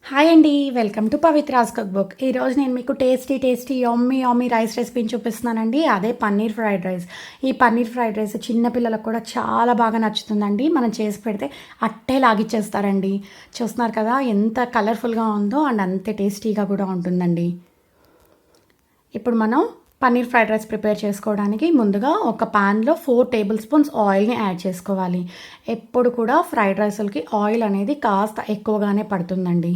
Hi అండి, welcome to Pavithra's cookbook. ఈరోజు నేను మీకు టేస్టీ యమ్మీ రైస్ రెసిపీని చూపిస్తున్నానండి. అదే పన్నీర్ ఫ్రైడ్ రైస్. ఈ పన్నీర్ ఫ్రైడ్ రైస్ చిన్నపిల్లలకు కూడా చాలా బాగా నచ్చుతుందండి. మనం చేసి పెడితే అట్టే లాగిచ్చేస్తారండి. చూస్తున్నారు కదా ఎంత కలర్ఫుల్గా ఉందో అండ్ అంతే టేస్టీగా కూడా ఉంటుందండి. ఇప్పుడు మనం పన్నీర్ ఫ్రైడ్ రైస్ ప్రిపేర్ చేసుకోవడానికి ముందుగా ఒక పాన్లో 4 టేబుల్ స్పూన్స్ ఆయిల్ని యాడ్ చేసుకోవాలి. ఎప్పుడు కూడా ఫ్రైడ్ రైస్లకి ఆయిల్ అనేది కాస్త ఎక్కువగానే పడుతుందండి.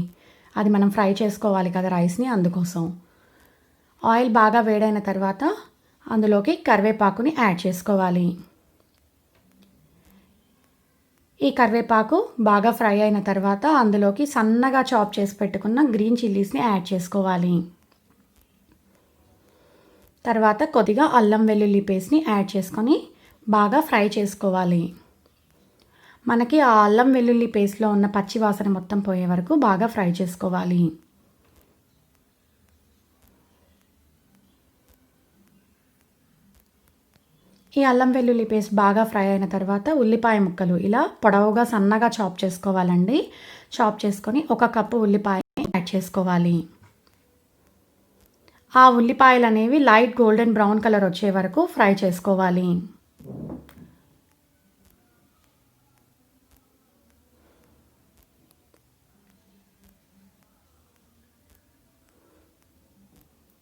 అది మనం ఫ్రై చేసుకోవాలి కదా రైస్ని, అందుకోసం. ఆయిల్ బాగా వేడైన తర్వాత అందులోకి కరివేపాకుని యాడ్ చేసుకోవాలి. ఈ కరివేపాకు బాగా ఫ్రై అయిన తర్వాత అందులోకి సన్నగా చాప్ చేసి పెట్టుకున్న గ్రీన్ చిల్లీస్ని యాడ్ చేసుకోవాలి. తర్వాత కొద్దిగా అల్లం వెల్లుల్లి పేస్ట్ని యాడ్ చేసుకొని బాగా ఫ్రై చేసుకోవాలి. మనకి ఆ అల్లం వెల్లుల్లి పేస్ట్లో ఉన్న పచ్చి వాసన మొత్తం పోయే వరకు బాగా ఫ్రై చేసుకోవాలి. ఈ అల్లం వెల్లుల్లి పేస్ట్ బాగా ఫ్రై అయిన తర్వాత ఉల్లిపాయ ముక్కలు ఇలా పొడవుగా సన్నగా చాప్ చేసుకోవాలండి. చాప్ చేసుకొని 1 కప్పు ఉల్లిపాయని యాడ్ చేసుకోవాలి. ఆ ఉల్లిపాయలు అనేవి లైట్ గోల్డెన్ బ్రౌన్ కలర్ వచ్చే వరకు ఫ్రై చేసుకోవాలి.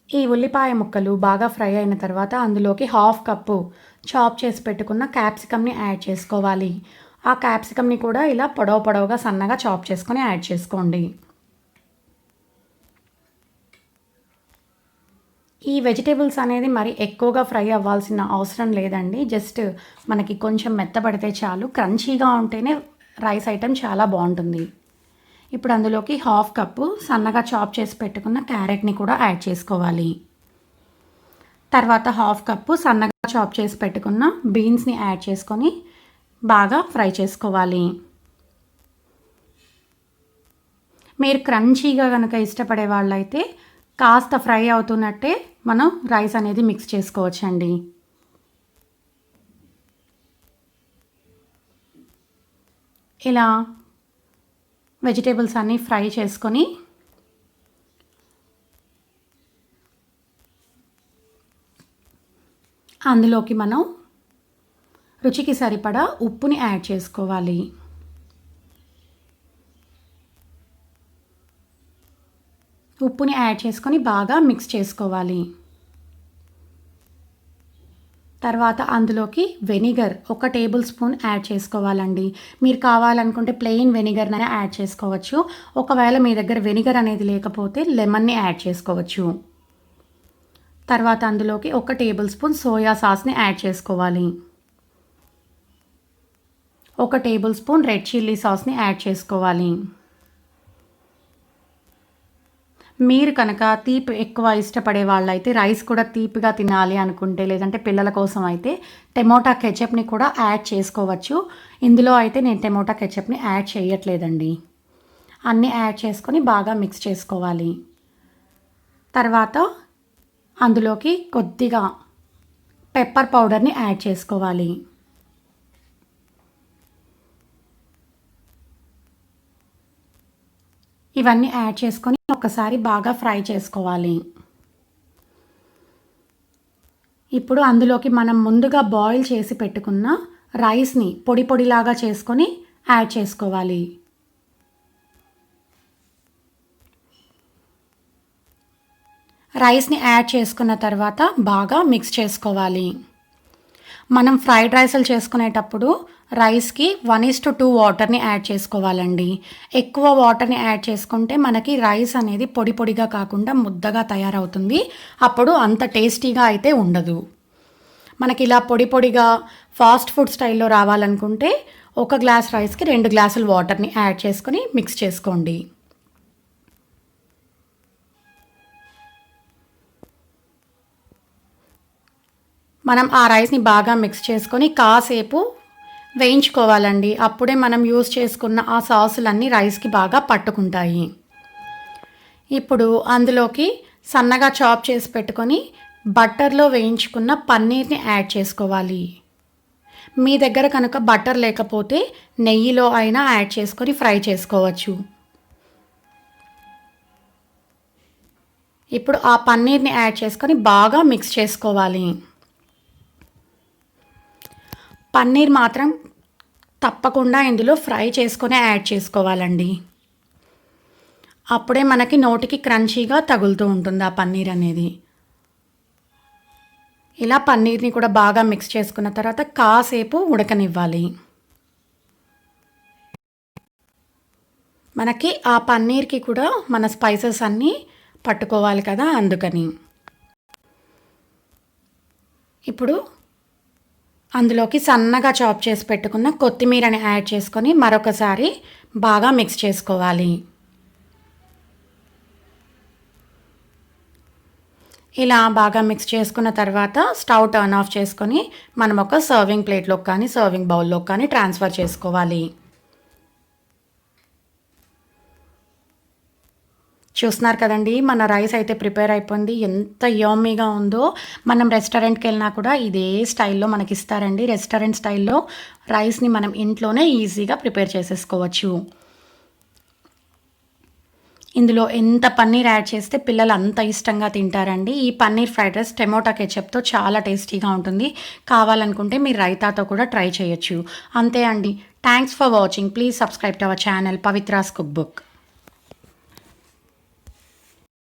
ఈ ఉల్లిపాయ ముక్కలు బాగా ఫ్రై అయిన తర్వాత అందులోకి 1/2 కప్పు చాప్ చేసి పెట్టుకున్న క్యాప్సికమ్ని యాడ్ చేసుకోవాలి. ఆ క్యాప్సికమ్ని కూడా ఇలా పొడవుగా సన్నగా చాప్ చేసుకొని యాడ్ చేసుకోండి. ఈ వెజిటేబుల్స్ అనేది మరి ఎక్కువగా ఫ్రై అవ్వాల్సిన అవసరం లేదండి. జస్ట్ మనకి కొంచెం మెత్తబడితే చాలు. క్రంచీగా ఉంటేనే రైస్ ఐటెం చాలా బాగుంటుంది. ఇప్పుడు అందులోకి 1/2 కప్పు సన్నగా చాప్ చేసి పెట్టుకున్న క్యారెట్ని కూడా యాడ్ చేసుకోవాలి. తర్వాత 1/2 కప్పు సన్నగా చాప్ చేసి పెట్టుకున్న బీన్స్ని యాడ్ చేసుకొని బాగా ఫ్రై చేసుకోవాలి. మీరు క్రంచీగా కనుక ఇష్టపడే వాళ్ళైతే కాస్త ఫ్రై అవుతున్నట్టే మనం రైస్ అనేది మిక్స్ చేసుకోవచ్చండి. ఇలా వెజిటేబుల్స్ అన్నీ ఫ్రై చేసుకొని అందులోకి మనం రుచికి సరిపడా ఉప్పుని యాడ్ చేసుకోవాలి. ఉప్పుని యాడ్ చేసుకొని బాగా మిక్స్ చేసుకోవాలి. తర్వాత అందులోకి వెనిగర్ 1 టేబుల్ స్పూన్ యాడ్ చేసుకోవాలండి. మీరు కావాలనుకుంటే ప్లెయిన్ వెనిగర్ని యాడ్ చేసుకోవచ్చు. ఒకవేళ మీ దగ్గర వెనిగర్ అనేది లేకపోతే లెమన్ని యాడ్ చేసుకోవచ్చు. తర్వాత అందులోకి 1 టేబుల్ స్పూన్ సోయా సాస్ని యాడ్ చేసుకోవాలి. 1 టేబుల్ స్పూన్ రెడ్ చిల్లీ సాస్ని యాడ్ చేసుకోవాలి. మీరు కనుక తీపి ఎక్కువ ఇష్టపడే వాళ్ళైతే రైస్ కూడా తీపిగా తినాలి అనుకుంటే, లేదంటే పిల్లల కోసం అయితే టమోటా కెచప్ని కూడా యాడ్ చేసుకోవచ్చు. ఇందులో అయితే నేను టమోటా కెచప్ని యాడ్ చేయట్లేదండి. అన్నీ యాడ్ చేసుకొని బాగా మిక్స్ చేసుకోవాలి. తర్వాత అందులోకి కొద్దిగా పెప్పర్ పౌడర్ని యాడ్ చేసుకోవాలి. ఇవన్నీ యాడ్ చేసుకొని ఒకసారి బాగా ఫ్రై చేసుకోవాలి. ఇప్పుడు అందులోకి మనం ముందుగా బాయిల్ చేసి పెట్టుకున్న రైస్ని పొడిలాగా చేసుకొని యాడ్ చేసుకోవాలి. రైస్ని యాడ్ చేసుకున్న తర్వాత బాగా మిక్స్ చేసుకోవాలి. మనం ఫ్రైడ్ రైస్లు చేసుకునేటప్పుడు రైస్కి 1:2 వాటర్ని యాడ్ చేసుకోవాలండి. ఎక్కువ వాటర్ని యాడ్ చేసుకుంటే మనకి రైస్ అనేది పొడిగా కాకుండా ముద్దగా తయారవుతుంది. అప్పుడు అంత టేస్టీగా అయితే ఉండదు. మనకి ఇలా పొడిగా ఫాస్ట్ ఫుడ్ స్టైల్లో రావాలనుకుంటే 1 గ్లాస్ రైస్కి 2 గ్లాసులు వాటర్ని యాడ్ చేసుకొని మిక్స్ చేసుకోండి. మనం ఆ రైస్ని బాగా మిక్స్ చేసుకొని కాసేపు వేయించుకోవాలండి. అప్పుడే మనం యూజ్ చేసుకున్న ఆ సాసులన్నీ రైస్కి బాగా పట్టుకుంటాయి. ఇప్పుడు అందులోకి సన్నగా చాప్ చేసి పెట్టుకొని బటర్లో వేయించుకున్న పన్నీర్ని యాడ్ చేసుకోవాలి. మీ దగ్గర కనుక బటర్ లేకపోతే నెయ్యిలో అయినా యాడ్ చేసుకొని ఫ్రై చేసుకోవచ్చు. ఇప్పుడు ఆ పన్నీర్ని యాడ్ చేసుకొని బాగా మిక్స్ చేసుకోవాలి. పన్నీర్ మాత్రం తప్పకుండా ఇందులో ఫ్రై చేసుకొని యాడ్ చేసుకోవాలండి. అప్పుడే మనకి నోటికి క్రంచీగా తగులుతూ ఉంటుంది ఆ పన్నీర్ అనేది. ఇలా పన్నీర్ని కూడా బాగా మిక్స్ చేసుకున్న తర్వాత కాసేపు ఉడకనివ్వాలి. మనకి ఆ పన్నీర్కి కూడా మన స్పైసెస్ అన్నీ పట్టుకోవాలి కదా, అందుకని. ఇప్పుడు అందులోకి సన్నగా చాప్ చేసి పెట్టుకున్న కొత్తిమీరని యాడ్ చేసుకొని మరొకసారి బాగా మిక్స్ చేసుకోవాలి. ఇలా బాగా మిక్స్ చేసుకున్న తర్వాత స్టవ్ టర్న్ ఆఫ్ చేసుకొని మనం ఒక సర్వింగ్ ప్లేట్లోకి కానీ సర్వింగ్ బౌల్లోకి కానీ ట్రాన్స్ఫర్ చేసుకోవాలి. చూస్తున్నారు కదండి, మన రైస్ అయితే ప్రిపేర్ అయిపోయింది. ఎంత యమ్మీగా ఉందో. మనం రెస్టారెంట్కి వెళ్ళినా కూడా ఇదే స్టైల్లో మనకి ఇస్తారండి. రెస్టారెంట్ స్టైల్లో రైస్ని మనం ఇంట్లోనే ఈజీగా ప్రిపేర్ చేసేసుకోవచ్చు. ఇందులో ఎంత పన్నీర్ యాడ్ చేస్తే పిల్లలు అంత ఇష్టంగా తింటారండి. ఈ పన్నీర్ ఫ్రైడ్ రైస్ టమోటా కెచప్తో చాలా టేస్టీగా ఉంటుంది. కావాలనుకుంటే మీరు రైతాతో కూడా ట్రై చేయొచ్చు. అంతే అండి. Thanks for watching. Please subscribe to our channel Pavithra's cook book.